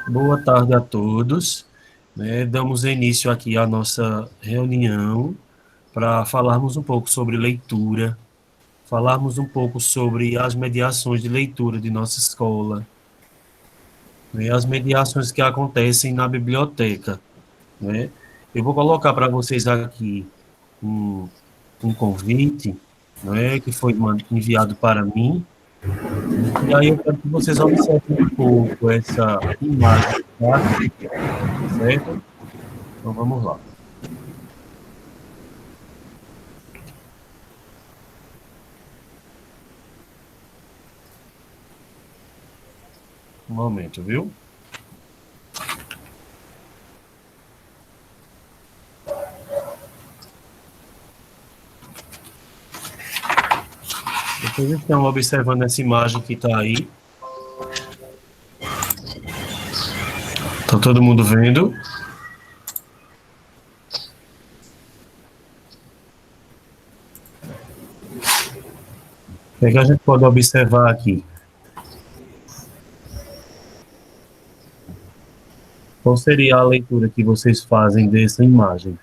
Boa tarde a todos. Damos início aqui à nossa reunião para falarmos um pouco sobre leitura, falarmos um pouco sobre as mediações de leitura de nossa escola, as mediações que acontecem na biblioteca, né? Eu vou colocar para vocês aqui um, um convite, que foi enviado para mim, e aí eu quero que vocês observem um pouco essa imagem, tá? Certo? Então vamos lá. Um momento, viu? Vocês estão observando essa imagem que está aí? Está todo mundo vendo? O que é que a gente pode observar aqui? Qual seria a leitura que vocês fazem dessa imagem?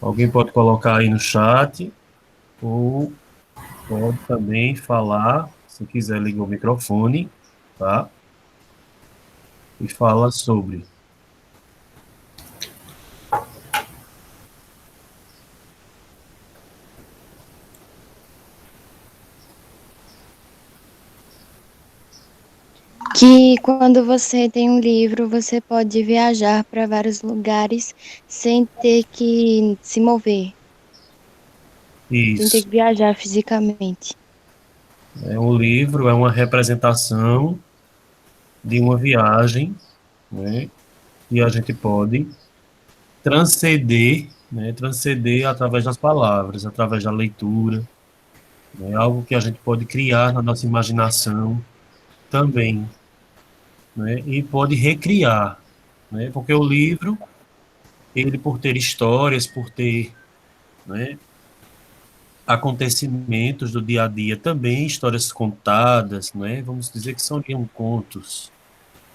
Alguém pode colocar aí no chat, ou pode também falar, se quiser ligar o microfone, tá? E fala sobre. Que quando você tem um livro, você pode viajar para vários lugares sem ter que se mover, sem ter Isso. que viajar fisicamente. Um livro é uma representação de uma viagem, né? E a gente pode transcender através das palavras, através da leitura, né? Algo que a gente pode criar na nossa imaginação também, né? E pode recriar, né? Porque o livro, ele por ter histórias, por ter, né, acontecimentos do dia a dia, também histórias contadas, né? Vamos dizer que seriam contos,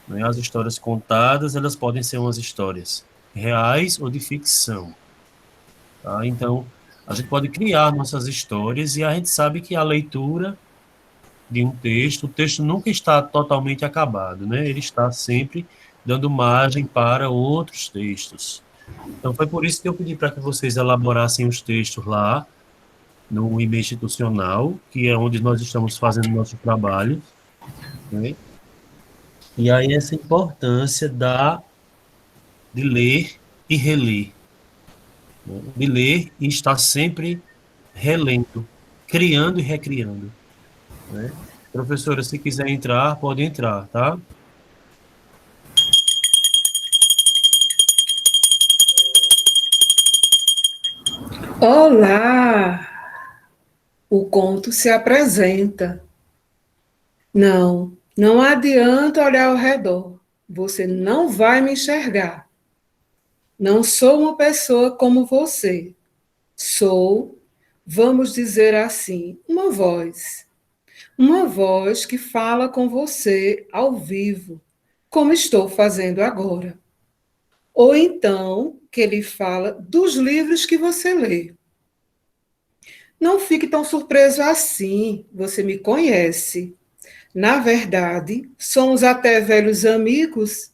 né? As histórias contadas, elas podem ser umas histórias reais ou de ficção, tá? Então, a gente pode criar nossas histórias e a gente sabe que a leitura de um texto, o texto nunca está totalmente acabado, né? Ele está sempre dando margem para outros textos. Então, foi por isso que eu pedi para que vocês elaborassem os textos lá no e-mail institucional, que é onde nós estamos fazendo nosso trabalho, né? E aí essa importância de ler e reler, né? De ler e estar sempre relendo, criando e recriando, né? Professora, se quiser entrar, pode entrar, tá? Olá! O conto se apresenta. Não, não adianta olhar ao redor. Você não vai me enxergar. Não sou uma pessoa como você. Sou, vamos dizer assim, uma voz. Uma voz que fala com você ao vivo, como estou fazendo agora. Ou então, que ele fala dos livros que você lê. Não fique tão surpreso assim, você me conhece. Na verdade, somos até velhos amigos.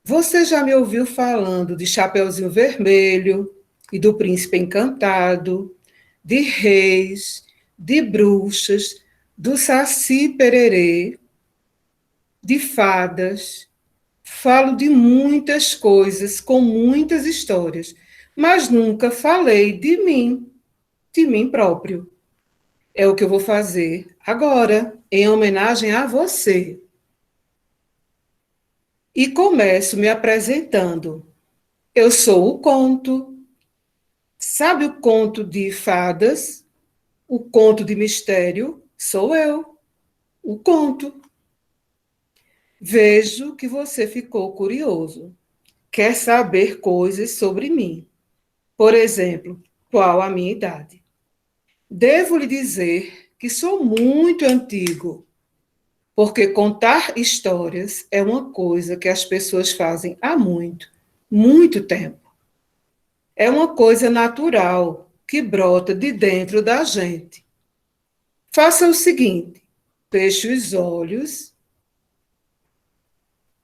Você já me ouviu falando de Chapeuzinho Vermelho e do Príncipe Encantado, de reis, de bruxas, do Saci Pererê, de fadas. Falo de muitas coisas, com muitas histórias, mas nunca falei de mim próprio. É o que eu vou fazer agora, em homenagem a você. E começo me apresentando. Eu sou o conto. Sabe o conto de fadas? O conto de mistério? Sou eu, o conto. Vejo que você ficou curioso. Quer saber coisas sobre mim. Por exemplo, qual a minha idade? Devo lhe dizer que sou muito antigo, porque contar histórias é uma coisa que as pessoas fazem há muito, muito tempo. É uma coisa natural que brota de dentro da gente. Faça o seguinte: feche os olhos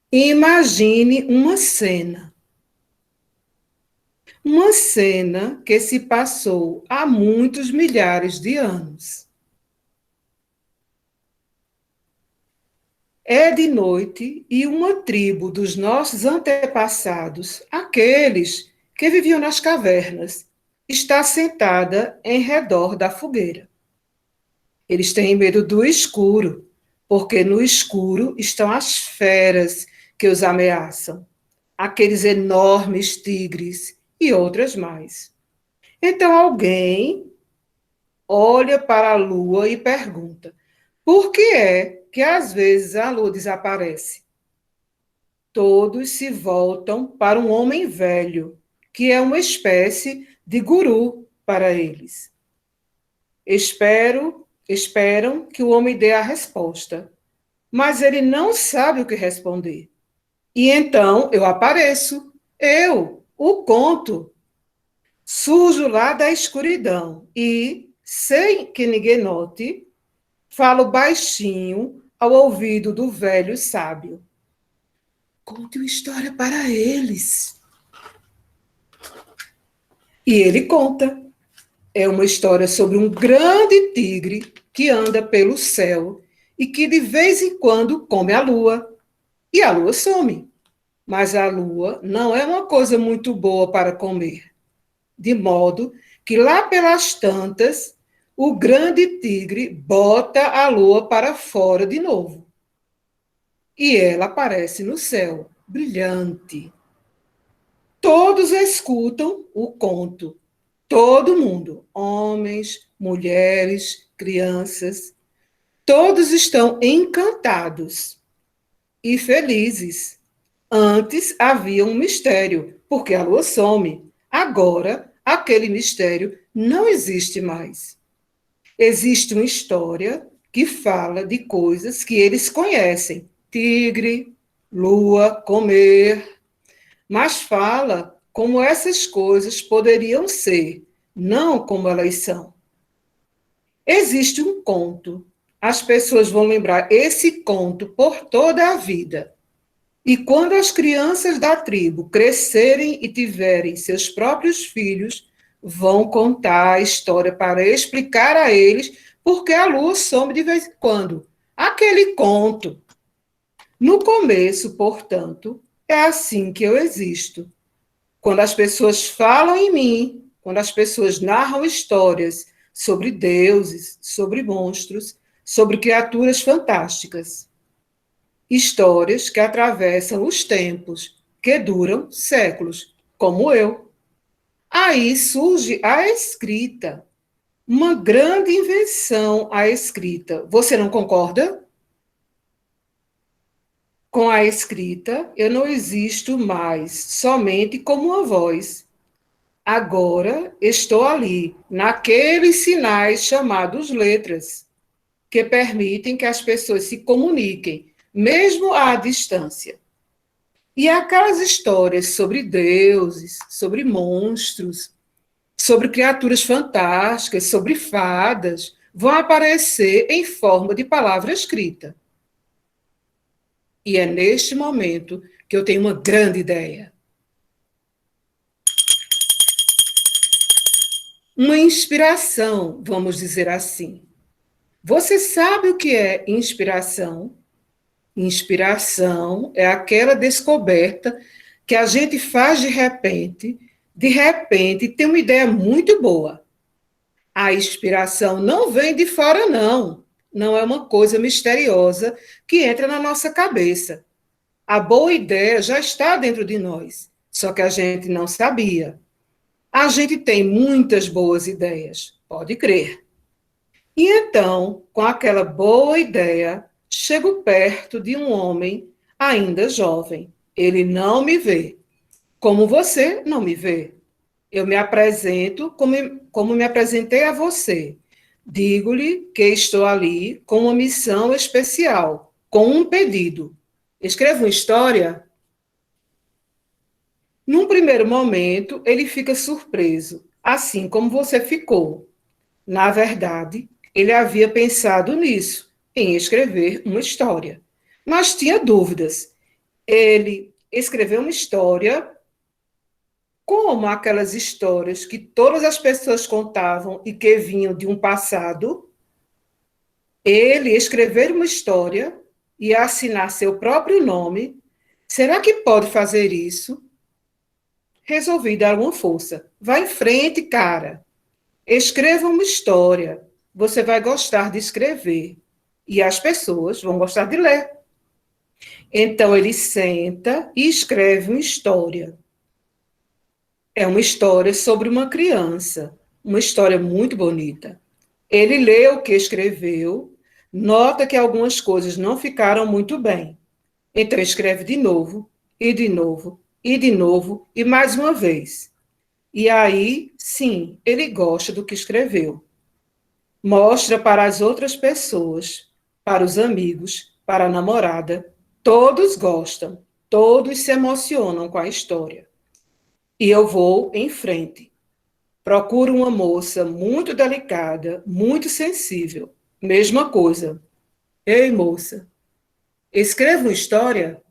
e imagine uma cena. Uma cena que se passou há muitos milhares de anos. É de noite e uma tribo dos nossos antepassados, aqueles que viviam nas cavernas, está sentada em redor da fogueira. Eles têm medo do escuro, porque no escuro estão as feras que os ameaçam, aqueles enormes tigres e outras mais. Então alguém olha para a lua e pergunta: por que é que às vezes a lua desaparece? Todos se voltam para um homem velho, que é uma espécie de guru para eles. Esperam que o homem dê a resposta, mas ele não sabe o que responder. E então eu apareço, eu, o conto, surjo lá da escuridão e, sem que ninguém note, falo baixinho ao ouvido do velho sábio. Conte uma história para eles. E ele conta. É uma história sobre um grande tigre que anda pelo céu e que de vez em quando come a lua. E a lua some. Mas a lua não é uma coisa muito boa para comer. De modo que lá pelas tantas, o grande tigre bota a lua para fora de novo. E ela aparece no céu, brilhante. Todos escutam o conto. Todo mundo, homens, mulheres, crianças, todos estão encantados e felizes. Antes havia um mistério, porque a lua some. Agora, aquele mistério não existe mais. Existe uma história que fala de coisas que eles conhecem: tigre, lua, comer. Mas fala como essas coisas poderiam ser, não como elas são. Existe um conto. As pessoas vão lembrar esse conto por toda a vida. E quando as crianças da tribo crescerem e tiverem seus próprios filhos, vão contar a história para explicar a eles por que a lua some de vez em quando. Aquele conto. No começo, portanto, é assim que eu existo. Quando as pessoas falam em mim, quando as pessoas narram histórias sobre deuses, sobre monstros, sobre criaturas fantásticas. Histórias que atravessam os tempos, que duram séculos, como eu. Aí surge a escrita, uma grande invenção, a escrita. Você não concorda? Com a escrita, eu não existo mais somente como uma voz. Agora estou ali, naqueles sinais chamados letras, que permitem que as pessoas se comuniquem, mesmo à distância. E aquelas histórias sobre deuses, sobre monstros, sobre criaturas fantásticas, sobre fadas, vão aparecer em forma de palavra escrita. E é neste momento que eu tenho uma grande ideia. Uma inspiração, vamos dizer assim. Você sabe o que é inspiração? Inspiração é aquela descoberta que a gente faz de repente tem uma ideia muito boa. A inspiração não vem de fora, não. Não é uma coisa misteriosa que entra na nossa cabeça. A boa ideia já está dentro de nós, só que a gente não sabia. A gente tem muitas boas ideias, pode crer. E então, com aquela boa ideia, chego perto de um homem ainda jovem. Ele não me vê, como você não me vê. Eu me apresento como me apresentei a você. Digo-lhe que estou ali com uma missão especial, com um pedido. Escreva uma história. Num primeiro momento, ele fica surpreso, assim como você ficou. Na verdade, ele havia pensado nisso, em escrever uma história. Mas tinha dúvidas. Ele escreveu uma história como aquelas histórias que todas as pessoas contavam e que vinham de um passado. Ele escrever uma história e assinar seu próprio nome. Será que pode fazer isso? Resolvi dar uma força. Vá em frente, cara. Escreva uma história. Você vai gostar de escrever. E as pessoas vão gostar de ler. Então ele senta e escreve uma história. É uma história sobre uma criança. Uma história muito bonita. Ele lê o que escreveu, nota que algumas coisas não ficaram muito bem. Então escreve de novo, e de novo, e de novo, e mais uma vez. E aí, sim, ele gosta do que escreveu. Mostra para as outras pessoas, para os amigos, para a namorada. Todos gostam, todos se emocionam com a história. E eu vou em frente. Procuro uma moça muito delicada, muito sensível. Mesma coisa. Ei, moça, escreva uma história?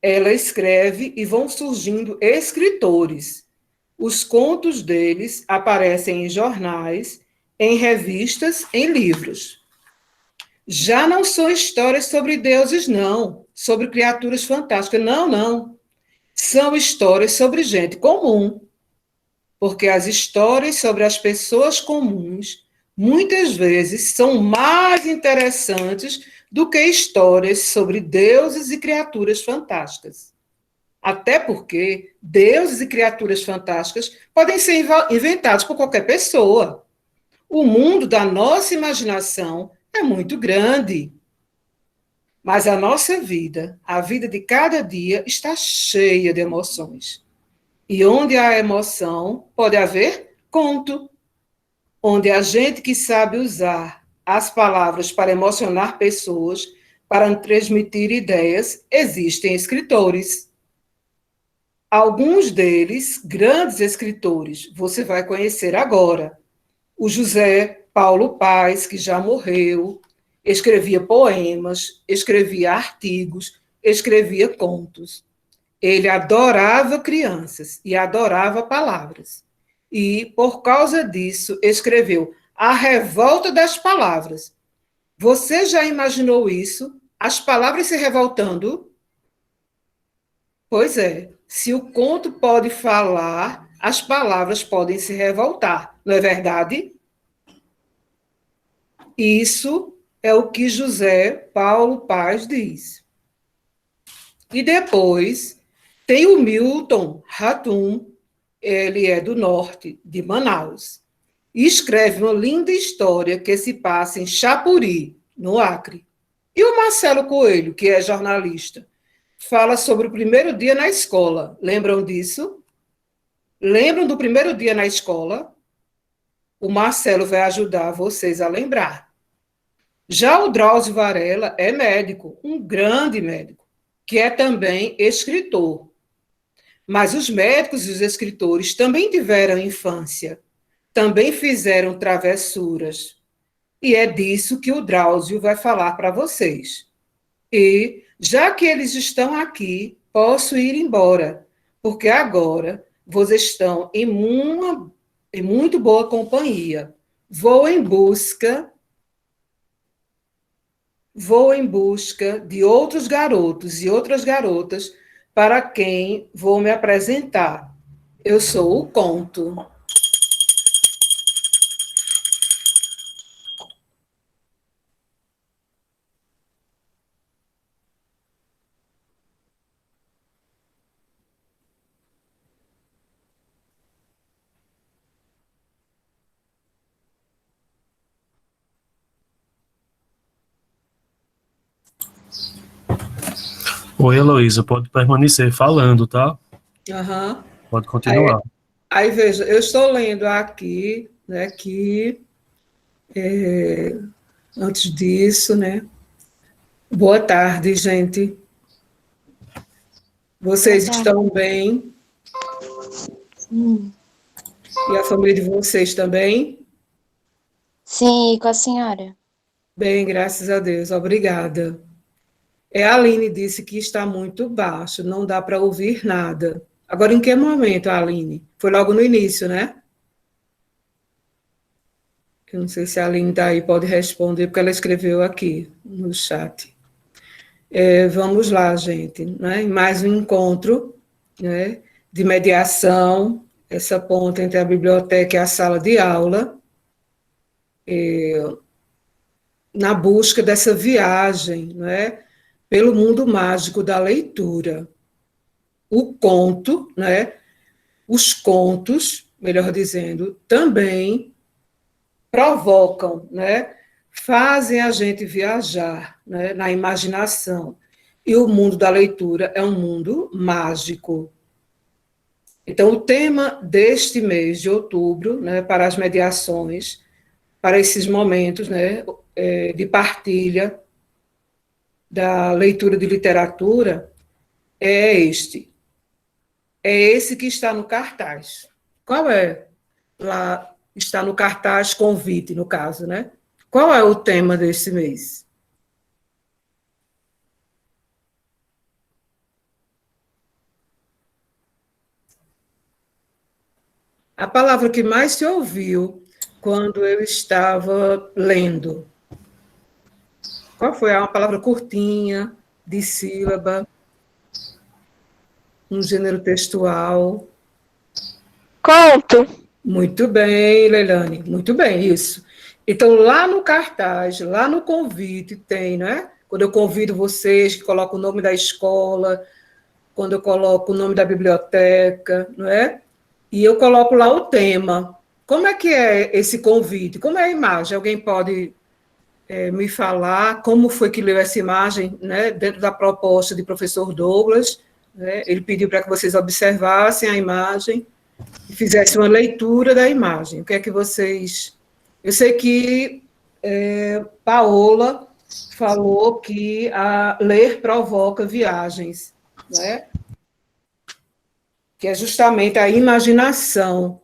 Ela escreve e vão surgindo escritores. Os contos deles aparecem em jornais, em revistas, em livros. Já não são histórias sobre deuses, não. Sobre criaturas fantásticas. Não, não. São histórias sobre gente comum. Porque as histórias sobre as pessoas comuns muitas vezes são mais interessantes do que histórias sobre deuses e criaturas fantásticas. Até porque deuses e criaturas fantásticas podem ser inventados por qualquer pessoa. O mundo da nossa imaginação é muito grande. Mas a nossa vida, a vida de cada dia, está cheia de emoções. E onde há emoção, pode haver conto. Onde a gente que sabe usar as palavras para emocionar pessoas, para transmitir ideias, existem escritores. Alguns deles, grandes escritores, você vai conhecer agora. O José Paulo Paes, que já morreu, escrevia poemas, escrevia artigos, escrevia contos. Ele adorava crianças e adorava palavras. E, por causa disso, escreveu A Revolta das Palavras. Você já imaginou isso? As palavras se revoltando? Pois é, se o conto pode falar, as palavras podem se revoltar, não é verdade? Isso é o que José Paulo Paes diz. E depois tem o Milton Ratum, ele é do norte, de Manaus, e escreve uma linda história que se passa em Chapuri, no Acre. E o Marcelo Coelho, que é jornalista, fala sobre o primeiro dia na escola. Lembram disso? Lembram do primeiro dia na escola? O Marcelo vai ajudar vocês a lembrar. Já o Drauzio Varela é médico, um grande médico, que é também escritor. Mas os médicos e os escritores também tiveram infância, também fizeram travessuras. E é disso que o Drauzio vai falar para vocês. E, já que eles estão aqui, posso ir embora, porque agora vocês estão em muito boa companhia. Vou em busca de outros garotos e outras garotas para quem vou me apresentar. Eu sou o Conto. Oi, Heloísa, pode permanecer falando, tá? Uhum. Pode continuar. Aí veja, eu estou lendo aqui né, que antes disso, né, boa tarde, gente. Vocês Boa tarde. estão bem? Sim. E a família de vocês também? Sim, e com a senhora? Bem, graças a Deus, obrigada. A Aline disse que está muito baixo, não dá para ouvir nada. Agora, em que momento, Aline? Foi logo no início, né? Eu não sei se a Aline está aí, pode responder, porque ela escreveu aqui no chat. Vamos lá, gente, né? Mais um encontro, né, de mediação, essa ponte entre a biblioteca e a sala de aula, na busca dessa viagem, né, pelo mundo mágico da leitura. O conto, né, os contos, melhor dizendo, também provocam, né, fazem a gente viajar, né, na imaginação. E o mundo da leitura é um mundo mágico. Então, o tema deste mês de outubro, né, para as mediações, para esses momentos, né, de partilha da leitura de literatura, é este. É esse que está no cartaz. Qual é? Lá está no cartaz convite, no caso, né? Qual é o tema desse mês? A palavra que mais se ouviu quando eu estava lendo. Qual foi? Uma palavra curtinha, de sílaba, um gênero textual. Conto. Muito bem, Leilane, muito bem, isso. Então, lá no cartaz, lá no convite, tem, né? Quando eu convido vocês, que colocam o nome da escola, quando eu coloco o nome da biblioteca, não é? E eu coloco lá o tema. Como é que é esse convite? Como é a imagem? Alguém pode me falar como foi que leu essa imagem, né? Dentro da proposta de professor Douglas, né? Ele pediu para que vocês observassem a imagem e fizesse uma leitura da imagem. O que é que vocês... Eu sei que Paola falou que a ler provoca viagens, né? Que é justamente a imaginação.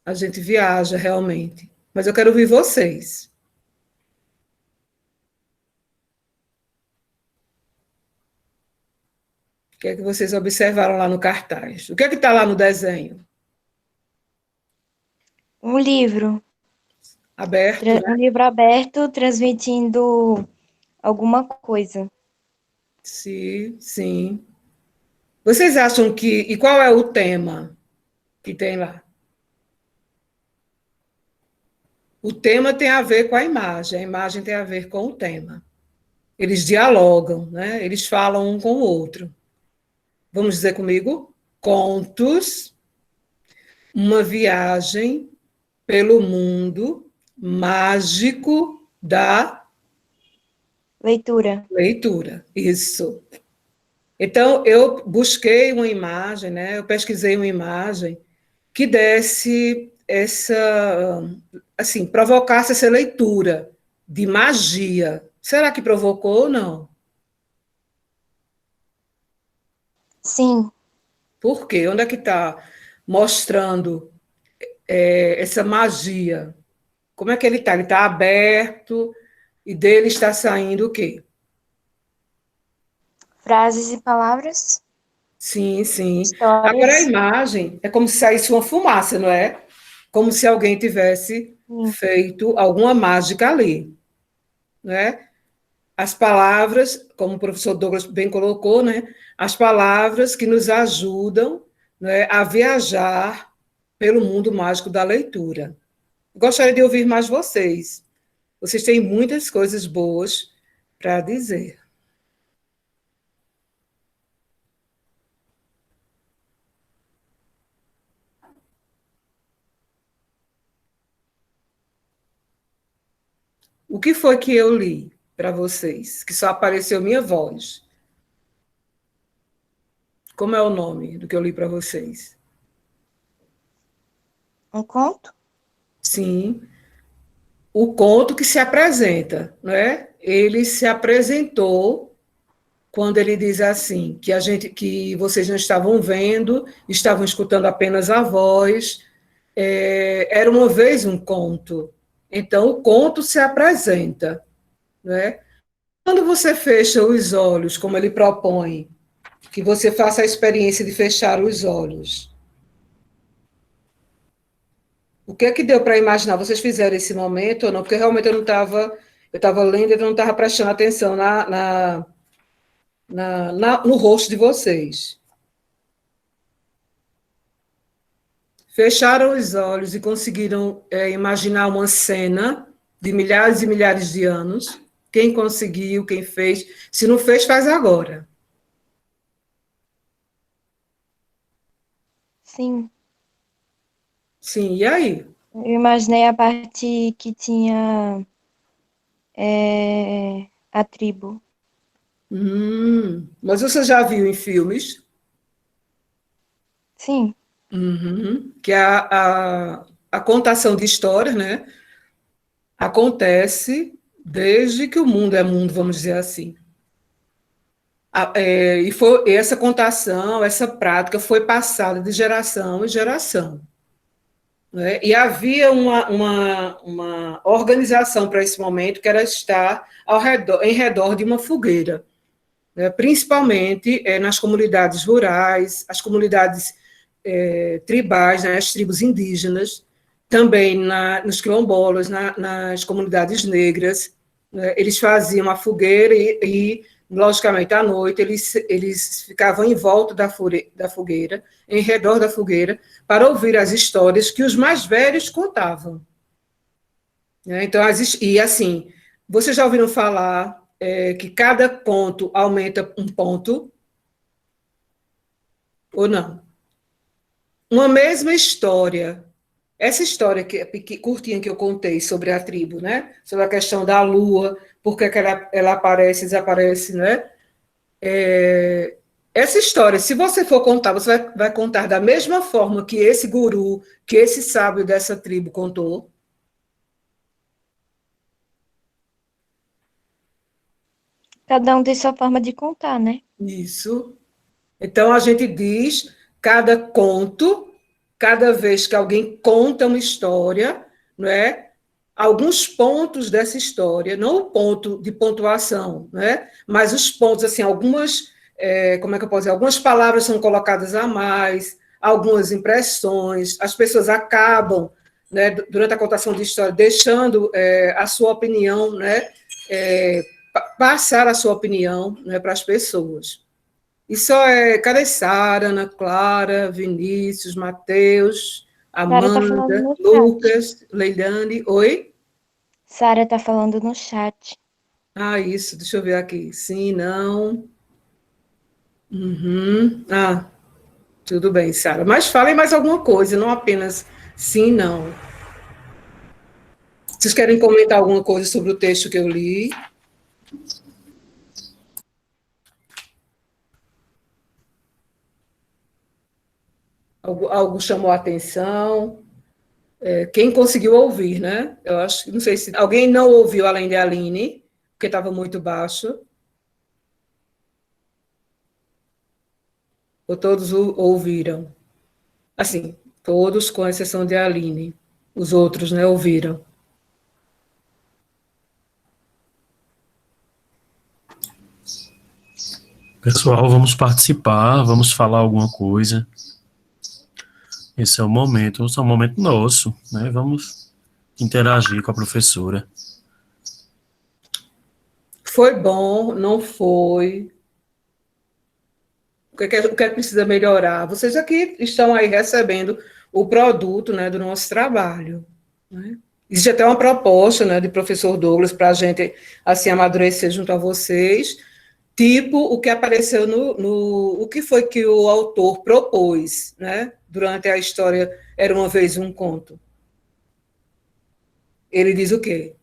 A gente viaja realmente. Mas eu quero ouvir vocês. O que é que vocês observaram lá no cartaz? O que é que está lá no desenho? Um livro. Aberto, né? Um livro aberto transmitindo alguma coisa. Sim, sim. Vocês acham que... E qual é o tema que tem lá? O tema tem a ver com a imagem tem a ver com o tema. Eles dialogam, né? Eles falam um com o outro. Vamos dizer comigo? Contos, uma viagem pelo mundo mágico da Leitura. leitura. Isso. Então, eu busquei uma imagem, né? Eu pesquisei uma imagem que desse essa, assim, provocasse essa leitura de magia. Será que provocou ou não? Sim. Por quê? Onde é que está mostrando essa magia? Como é que ele está? Ele está aberto e dele está saindo o quê? Frases e palavras. Sim, sim. Agora a Histórias. imagem é como se saísse uma fumaça, não é? Como se alguém tivesse Sim. feito alguma mágica ali, né? As palavras, como o professor Douglas bem colocou, né? As palavras que nos ajudam, né, a viajar pelo mundo mágico da leitura. Gostaria de ouvir mais vocês. Vocês têm muitas coisas boas para dizer. O que foi que eu li para vocês? Que só apareceu minha voz. Como é o nome do que eu li para vocês? Um conto? Sim, o conto que se apresenta, não é? Ele se apresentou quando ele diz assim, que vocês não estavam vendo, estavam escutando apenas a voz, era uma vez um conto. Então, o conto se apresenta, não é? Quando você fecha os olhos, como ele propõe, que você faça a experiência de fechar os olhos. O que é que deu para imaginar? Vocês fizeram esse momento ou não? Porque realmente eu estava lendo e eu não estava prestando atenção no rosto de vocês. Fecharam os olhos e conseguiram imaginar uma cena de milhares e milhares de anos. Quem conseguiu, quem fez. Se não fez, faz agora. Sim. Sim, e aí? Eu imaginei a parte que tinha a tribo. Mas você já viu em filmes? Sim, Uhum. Que a contação de histórias, né, acontece desde que o mundo é mundo, vamos dizer assim. E essa contação, essa prática foi passada de geração em geração. Né? E havia uma organização para esse momento, que era estar em redor de uma fogueira, né? Principalmente nas comunidades rurais, as comunidades tribais, né? As tribos indígenas, também nos quilombolas, nas comunidades negras, né? Eles faziam a fogueira logicamente, à noite, eles ficavam em volta da fogueira, em redor da fogueira, para ouvir as histórias que os mais velhos contavam. Né? Então, e assim, vocês já ouviram falar que cada conto aumenta um ponto? Ou não? Uma mesma história. Essa história curtinha que eu contei sobre a tribo, né? Sobre a questão da lua, porque que ela aparece e desaparece, né? Essa história, se você for contar, você vai contar da mesma forma que esse guru, que esse sábio dessa tribo contou. cada um tem sua forma de contar, né? Isso. Então, a gente diz, cada conto, cada vez que alguém conta uma história, não é? Alguns pontos dessa história, não o ponto de pontuação, né? Mas os pontos, assim, como é que eu posso dizer? Algumas palavras são colocadas a mais, algumas impressões, as pessoas acabam, né, durante a contação de história, deixando a sua opinião, né, passar a sua opinião, né, para as pessoas. Isso cadê Sara, Ana Clara, Vinícius, Matheus, Sara tá falando Amanda, no chat. Lucas, Leilane, oi? Sara tá falando no chat. Isso, deixa eu ver aqui. Sim, não. Uhum. Tudo bem, Sara. Mas falem mais alguma coisa, não apenas sim, não. Vocês querem comentar alguma coisa sobre o texto que eu li? Algo chamou a atenção? Quem conseguiu ouvir, né? Eu acho, não sei se alguém não ouviu além de Aline, porque estava muito baixo. Ou todos ouviram? Assim, todos, com exceção de Aline. Os outros, né, ouviram. Pessoal, vamos participar, vamos falar alguma coisa. Esse é o momento nosso, né? Vamos interagir com a professora. Foi bom, não foi? O que precisa melhorar? Vocês aqui estão aí recebendo o produto, né, do nosso trabalho. Né? Existe até uma proposta, né, de professor Douglas para a gente assim amadurecer junto a vocês, tipo o que apareceu o que foi que o autor propôs, né, durante a história Era uma Vez um Conto. Ele diz o quê?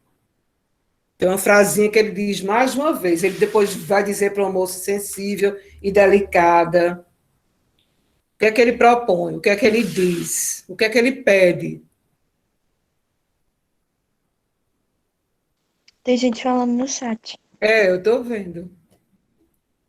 Tem uma frasinha que ele diz mais uma vez, ele depois vai dizer para uma moça sensível e delicada. que é que ele propõe? O que é que ele diz? O que é que ele pede? Tem gente falando no chat. Eu estou vendo.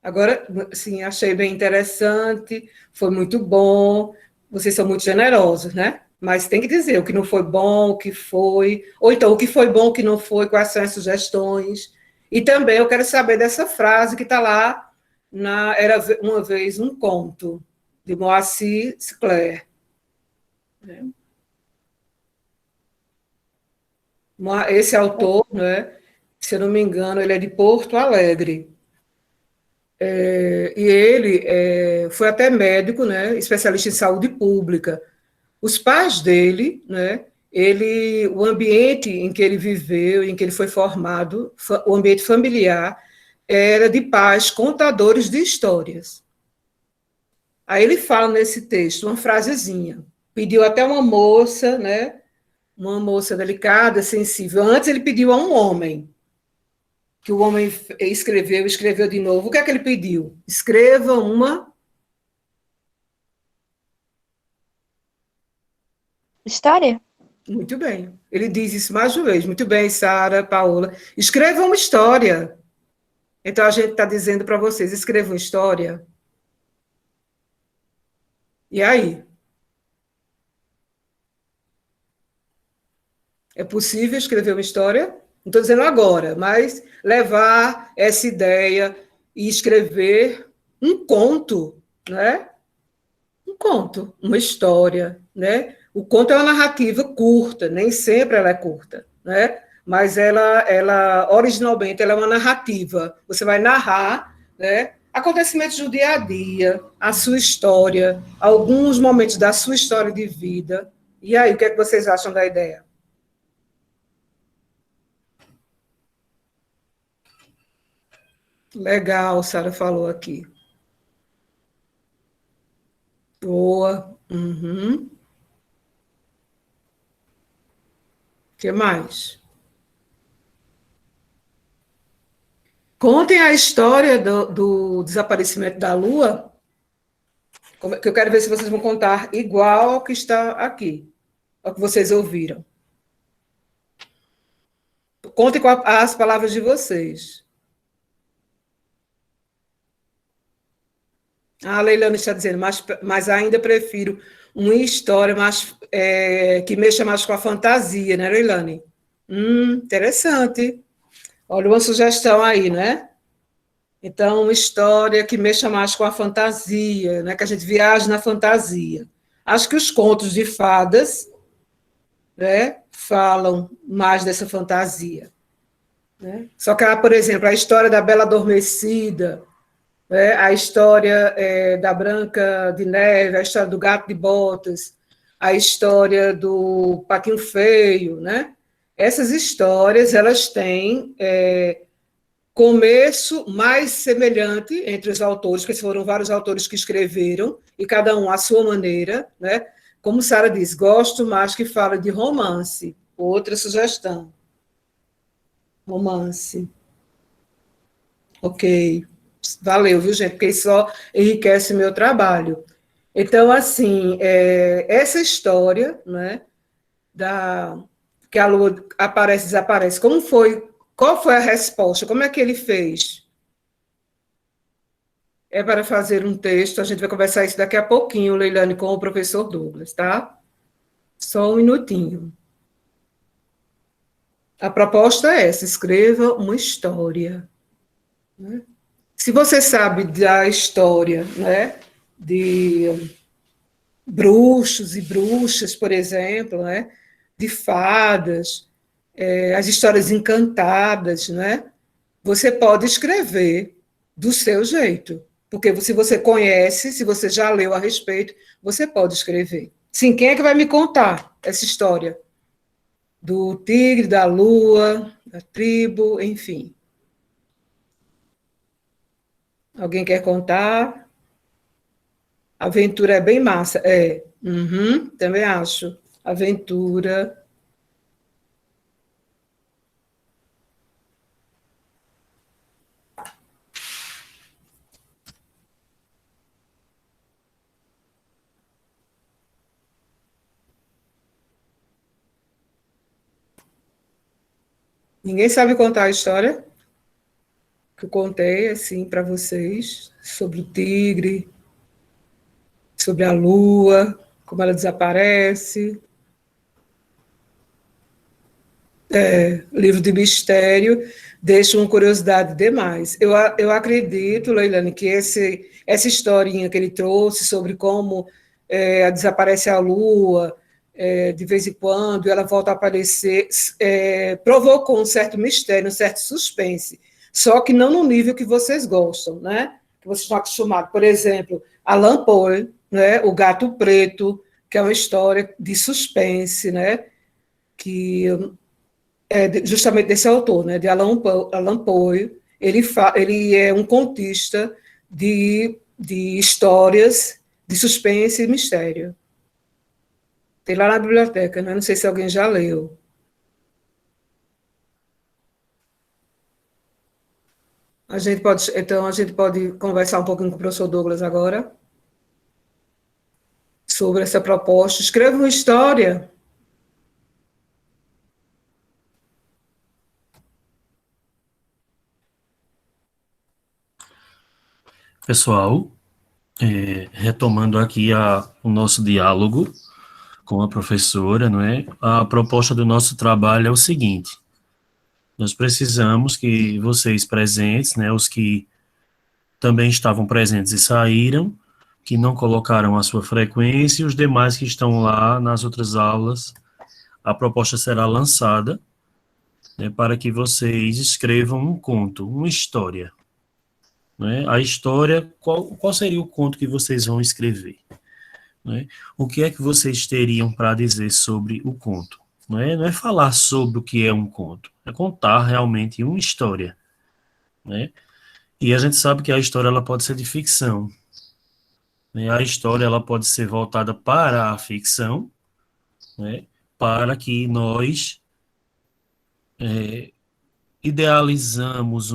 Agora, sim, achei bem interessante, foi muito bom. Vocês são muito generosos, né? Mas tem que dizer o que não foi bom, o que foi, ou então o que foi bom, o que não foi, quais são as sugestões. E também eu quero saber dessa frase que está lá na Era uma vez um conto, de Moacir Scler. Esse autor, né, se eu não me engano, ele é de Porto Alegre. E ele foi até médico, né, especialista em saúde pública. Os pais dele, né, o ambiente em que ele viveu, em que ele foi formado, o ambiente familiar, era de pais contadores de histórias. Aí ele fala nesse texto uma frasezinha. Pediu até uma moça, né, uma moça delicada, sensível. Antes ele pediu a um homem, que o homem escreveu de novo. O que é que ele pediu? Escreva uma. História? Muito bem. Ele diz isso mais uma vez. Muito bem, Sara, Paola. Escreva uma história. Então a gente está dizendo para vocês: escrevam história. E aí? É possível escrever uma história? Não estou dizendo agora, mas levar essa ideia e escrever um conto, né? Um conto, uma história, né? O conto é uma narrativa curta, nem sempre ela é curta, né? Mas ela originalmente ela é uma narrativa. Você vai narrar, né? Acontecimentos do dia a dia, a sua história, alguns momentos da sua história de vida. E aí, o que é que vocês acham da ideia? Legal, Sara falou aqui. Boa. Uhum. O que mais? Contem a história do desaparecimento da Lua, que eu quero ver se vocês vão contar igual ao que está aqui, ao que vocês ouviram. Contem com as palavras de vocês. A Leilani está dizendo, mas ainda prefiro uma história mais, que mexa mais com a fantasia, né, Leilani? Interessante. Olha uma sugestão aí, né? Então, uma história que mexa mais com a fantasia, né? Que a gente viaja na fantasia. Acho que os contos de fadas, né, falam mais dessa fantasia. Né? Só que, por exemplo, a história da Bela Adormecida, né, a história da Branca de Neve, a história do Gato de Botas, a história do Patinho Feio, né? Essas histórias, elas têm começo mais semelhante entre os autores, porque foram vários autores que escreveram, e cada um à sua maneira, né? Como Sara diz, gosto mais que fala de romance. Outra sugestão. Romance. Ok. Valeu, viu, gente? Porque isso só enriquece o meu trabalho. Então, assim, essa história, né, que a Lua aparece e desaparece, qual foi a resposta? Como é que ele fez? É para fazer um texto, a gente vai conversar isso daqui a pouquinho, Leilane, com o professor Douglas, tá? Só um minutinho. A proposta é essa, escreva uma história. Né? Se você sabe da história, né, de bruxos e bruxas, por exemplo, né, de fadas, as histórias encantadas, né, você pode escrever do seu jeito. Porque se você conhece, se você já leu a respeito, você pode escrever. Sim, quem é que vai me contar essa história? Do tigre, da lua, da tribo, enfim. Alguém quer contar? A aventura é bem massa. Uhum, também acho. Aventura. Ninguém sabe contar a história que eu contei, assim, para vocês, sobre o tigre, sobre a lua, como ela desaparece. Livro de mistério, deixa uma curiosidade demais. Eu acredito, Leilane, que essa historinha que ele trouxe sobre como desaparece a lua, de vez em quando, e ela volta a aparecer, provocou um certo mistério, um certo suspense, só que não no nível que vocês gostam, né? Que vocês estão acostumados. Por exemplo, Alan Poe, né? O Gato Preto, que é uma história de suspense, né? Que justamente desse autor, né, de Alan Poe. Ele é um contista de histórias de suspense e mistério. Tem lá na biblioteca, né? Não sei se alguém já leu. Então, a gente pode conversar um pouquinho com o professor Douglas agora sobre essa proposta. Escreva uma história. Pessoal, retomando aqui o nosso diálogo com a professora, não é? A proposta do nosso trabalho é o seguinte: nós precisamos que vocês presentes, né, os que também estavam presentes e saíram, que não colocaram a sua frequência, e os demais que estão lá nas outras aulas, a proposta será lançada, né, para que vocês escrevam um conto, uma história. Né? A história, qual seria o conto que vocês vão escrever? Né? O que é que vocês teriam para dizer sobre o conto? Não é falar sobre o que é um conto, é contar realmente uma história. Né? E a gente sabe que a história ela pode ser de ficção. Né? A história ela pode ser voltada para a ficção, né? Para que nós idealizamos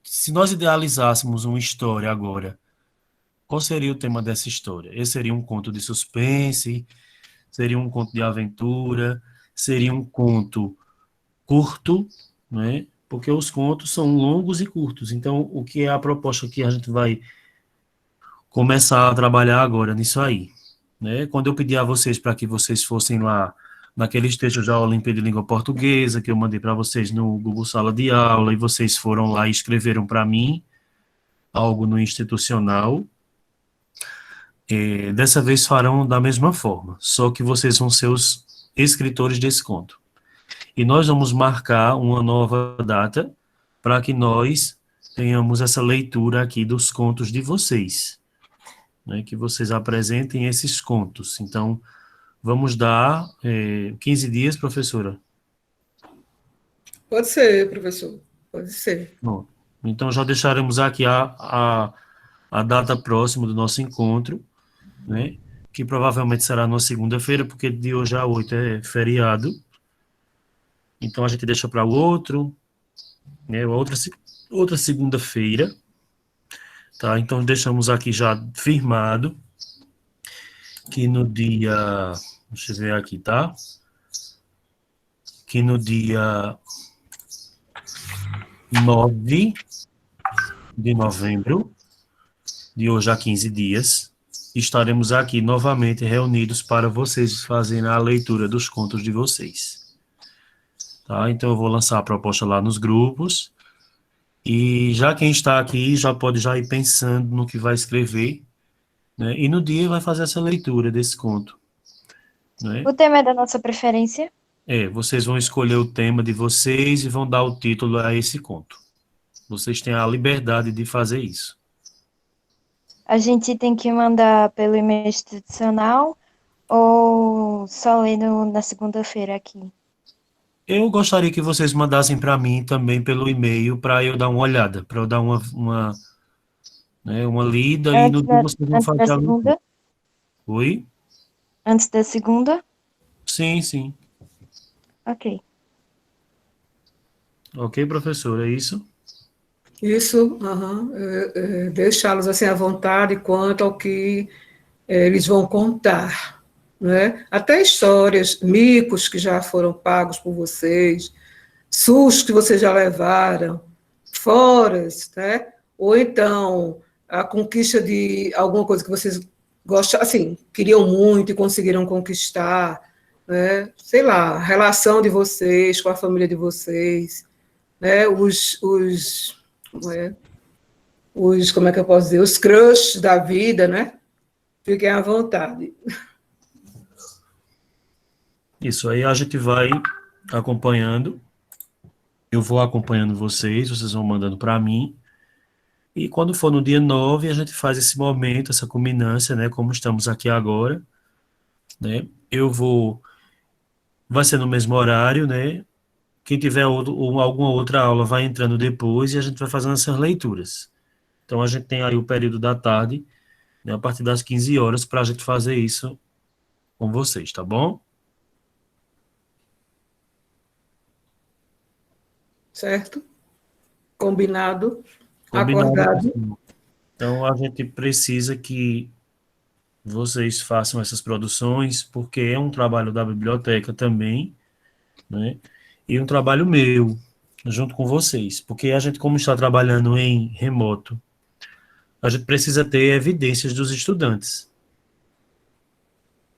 se nós idealizássemos uma história agora, qual seria o tema dessa história? Esse seria um conto de suspense, seria um conto de aventura, seria um conto curto, né? Porque os contos são longos e curtos. Então, o que é a proposta que a gente vai começar a trabalhar agora nisso aí, né? Quando eu pedi a vocês para que vocês fossem lá naqueles textos da Olimpíada de Língua Portuguesa que eu mandei para vocês no Google Sala de Aula e vocês foram lá e escreveram para mim algo no institucional, dessa vez farão da mesma forma, só que vocês vão ser os escritores desse conto. E nós vamos marcar uma nova data para que nós tenhamos essa leitura aqui dos contos de vocês, né, que vocês apresentem esses contos. Então, vamos dar 15 dias, professora? Pode ser, professor, pode ser. Bom, então já deixaremos aqui a data próxima do nosso encontro, né, que provavelmente será na segunda-feira, porque de hoje a 8 é feriado. Então a gente deixa para o outro, né, outra segunda-feira, tá? Então deixamos aqui já firmado que no dia, deixa eu ver aqui, tá? Que no dia 9 de novembro, de hoje a 15 dias, estaremos aqui novamente reunidos para vocês fazerem a leitura dos contos de vocês. Tá? Então eu vou lançar a proposta lá nos grupos, e já quem está aqui já pode já ir pensando no que vai escrever, né? E no dia vai fazer essa leitura desse conto. Né? O tema é da nossa preferência? Vocês vão escolher o tema de vocês e vão dar o título a esse conto. Vocês têm a liberdade de fazer isso. A gente tem que mandar pelo e-mail institucional ou só ler na segunda-feira aqui? Eu gostaria que vocês mandassem para mim também pelo e-mail para eu dar uma olhada, para eu dar né, uma lida e no dia vocês vão Antes da fazer a leitura. segunda? Oi? Antes da segunda? Sim, sim. Ok. Ok, professor, é isso? Isso, deixá-los assim à vontade quanto ao que eles vão contar, né? Até histórias, micos que já foram pagos por vocês, sustos que vocês já levaram, foras, né? Ou então a conquista de alguma coisa que vocês gostam, assim, queriam muito e conseguiram conquistar, né? Sei lá, a relação de vocês com a família de vocês, né? Como é que eu posso dizer? Os crushs da vida, né? Fiquem à vontade. Isso aí a gente vai acompanhando. Eu vou acompanhando vocês vão mandando para mim. E quando for no dia 9 a gente faz esse momento, essa culminância, né? Como estamos aqui agora, né? Eu vou. Vai ser no mesmo horário, né? Quem tiver alguma outra aula vai entrando depois e a gente vai fazendo essas leituras. Então a gente tem aí o período da tarde, né? A partir das 15 horas, para a gente fazer isso com vocês, tá bom? Certo? Combinado? Combinado, Acordado? pessoal. Então a gente precisa que vocês façam essas produções, porque é um trabalho da biblioteca também, né? E um trabalho meu, junto com vocês, porque a gente, como está trabalhando em remoto, a gente precisa ter evidências dos estudantes,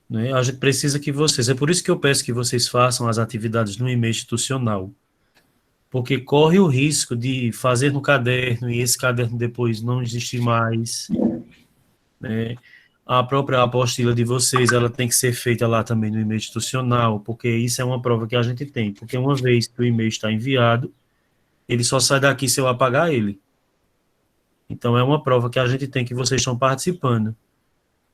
né? A gente precisa que vocês, é por isso que eu peço que vocês façam as atividades no e-mail institucional, porque corre o risco de fazer no caderno e esse caderno depois não existir mais, né? A própria apostila de vocês, ela tem que ser feita lá também no e-mail institucional, porque isso é uma prova que a gente tem, porque uma vez que o e-mail está enviado, ele só sai daqui se eu apagar ele. Então é uma prova que a gente tem que vocês estão participando,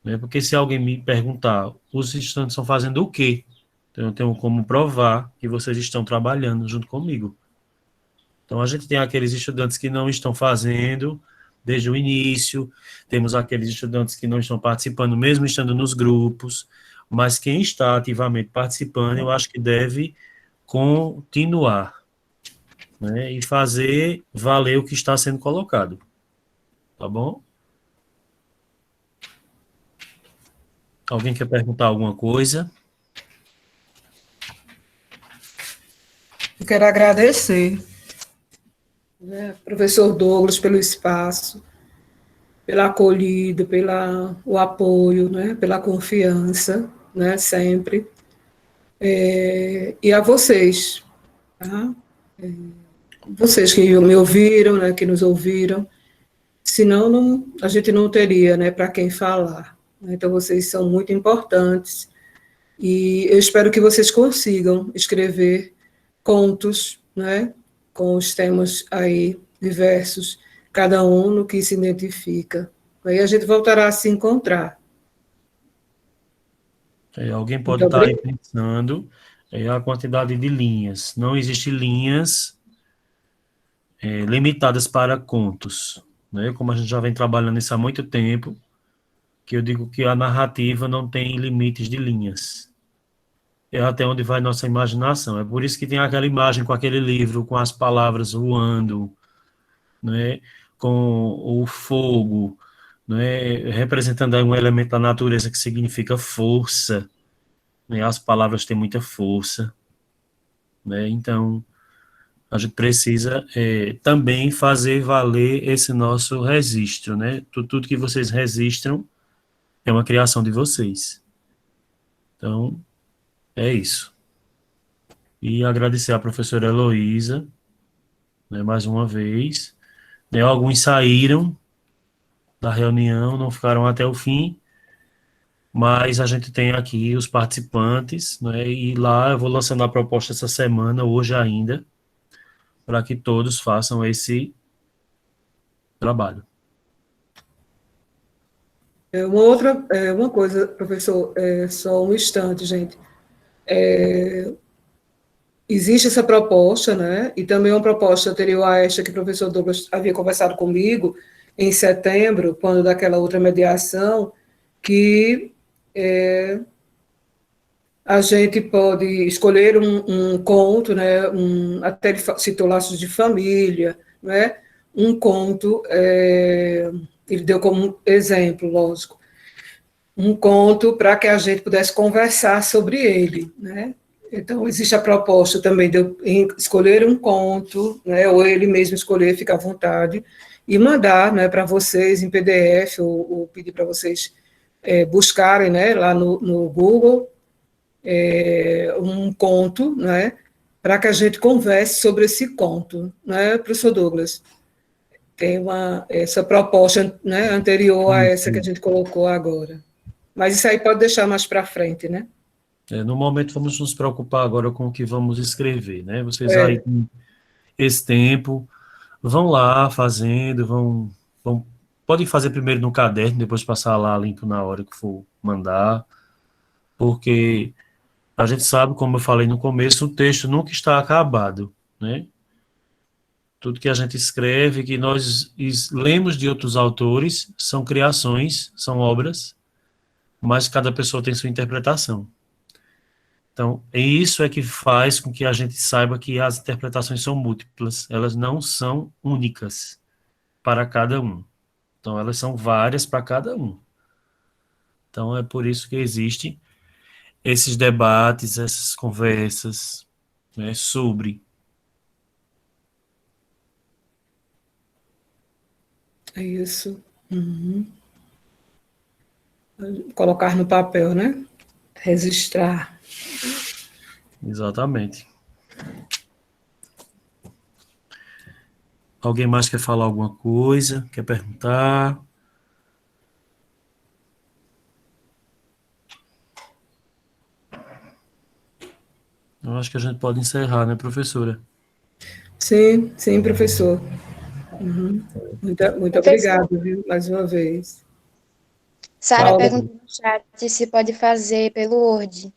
né? Porque se alguém me perguntar, os estudantes estão fazendo o quê? Então eu tenho como provar que vocês estão trabalhando junto comigo. Então a gente tem aqueles estudantes que não estão fazendo desde o início, temos aqueles estudantes que não estão participando, mesmo estando nos grupos, mas quem está ativamente participando, eu acho que deve continuar, né, e fazer valer o que está sendo colocado, tá bom? Alguém quer perguntar alguma coisa? Eu quero agradecer, né, professor Douglas, pelo espaço, pela acolhida, o apoio, né, pela confiança, né, sempre. E a vocês, tá? Vocês que me ouviram, né, que nos ouviram, senão a gente não teria, né, para quem falar. Então, vocês são muito importantes e eu espero que vocês consigam escrever contos, né, com os temas aí diversos, cada um no que se identifica. Aí a gente voltará a se encontrar. Alguém pode Muito estar aí obrigada. pensando a quantidade de linhas. Não existe linhas limitadas para contos, né? Como a gente já vem trabalhando isso há muito tempo, que eu digo que a narrativa não tem limites de linhas. É até onde vai nossa imaginação. É por isso que tem aquela imagem com aquele livro, com as palavras voando, né? Com o fogo, né? Representando aí um elemento da natureza que significa força, né? As palavras têm muita força, né? Então, a gente precisa também fazer valer esse nosso registro, né? Tudo que vocês registram é uma criação de vocês. Então, é isso. E agradecer à professora Heloísa, né, mais uma vez. Né, alguns saíram da reunião, não ficaram até o fim, mas a gente tem aqui os participantes, né, e lá eu vou lançando a proposta essa semana, hoje ainda, para que todos façam esse trabalho. Uma coisa, professor, só um instante, gente. Existe essa proposta, né? E também uma proposta anterior a esta que o professor Douglas havia conversado comigo em setembro, quando daquela outra mediação, que a gente pode escolher um conto, né? Até ele citou Laços de Família, né? Um conto, ele deu como exemplo, lógico, um conto para que a gente pudesse conversar sobre ele, né? Então, existe a proposta também de eu escolher um conto, né, ou ele mesmo escolher, fica à vontade, e mandar, né, para vocês em PDF, ou pedir para vocês buscarem, né, lá no Google, um conto, né, para que a gente converse sobre esse conto, né, professor Douglas? Tem essa proposta, né, anterior a essa que a gente colocou agora. Mas isso aí pode deixar mais para frente, né? No momento, vamos nos preocupar agora com o que vamos escrever, né? Vocês aí É, têm esse tempo, vão lá fazendo, podem fazer primeiro no caderno, depois passar lá limpo na hora que for mandar, porque a gente sabe, como eu falei no começo, o texto nunca está acabado, né? Tudo que a gente escreve, que nós lemos de outros autores, são criações, são obras, mas cada pessoa tem sua interpretação. Então, isso é que faz com que a gente saiba que as interpretações são múltiplas, elas não são únicas para cada um. Então, elas são várias para cada um. Então, é por isso que existem esses debates, essas conversas, né, sobre. é isso. Uhum. Colocar no papel, né? Registrar. Exatamente. Alguém mais quer falar alguma coisa? Quer perguntar? Eu acho que a gente pode encerrar, né, professora? Sim, sim, professor. Uhum. Muito Professor, obrigado, viu, mais uma vez. Sara Paula, perguntou no chat se pode fazer pelo Word.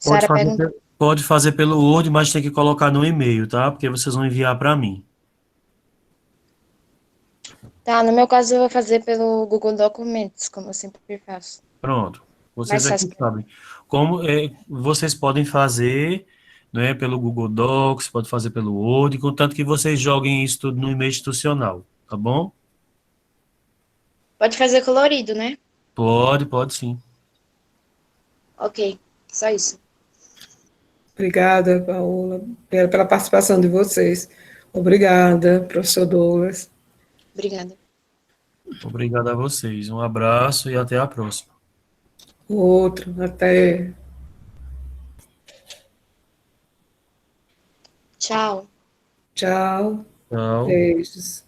Pode Sara fazer, perguntou. pode fazer pelo Word, mas tem que colocar no e-mail, tá? Porque vocês vão enviar para mim. Tá, no meu caso eu vou fazer pelo Google Documentos, como eu sempre faço. Pronto. Vocês Mais aqui fácil. sabem. Como vocês podem fazer, né, pelo Google Docs, pode fazer pelo Word, contanto que vocês joguem isso tudo no e-mail institucional, tá bom? Pode fazer colorido, né? Pode sim. Ok, só isso. obrigada, Paola, pela participação de vocês. Obrigada, professor Douglas. Obrigada. Obrigado a vocês. Um abraço e até a próxima. Outro, até. Tchau. Tchau. Tchau. Beijos.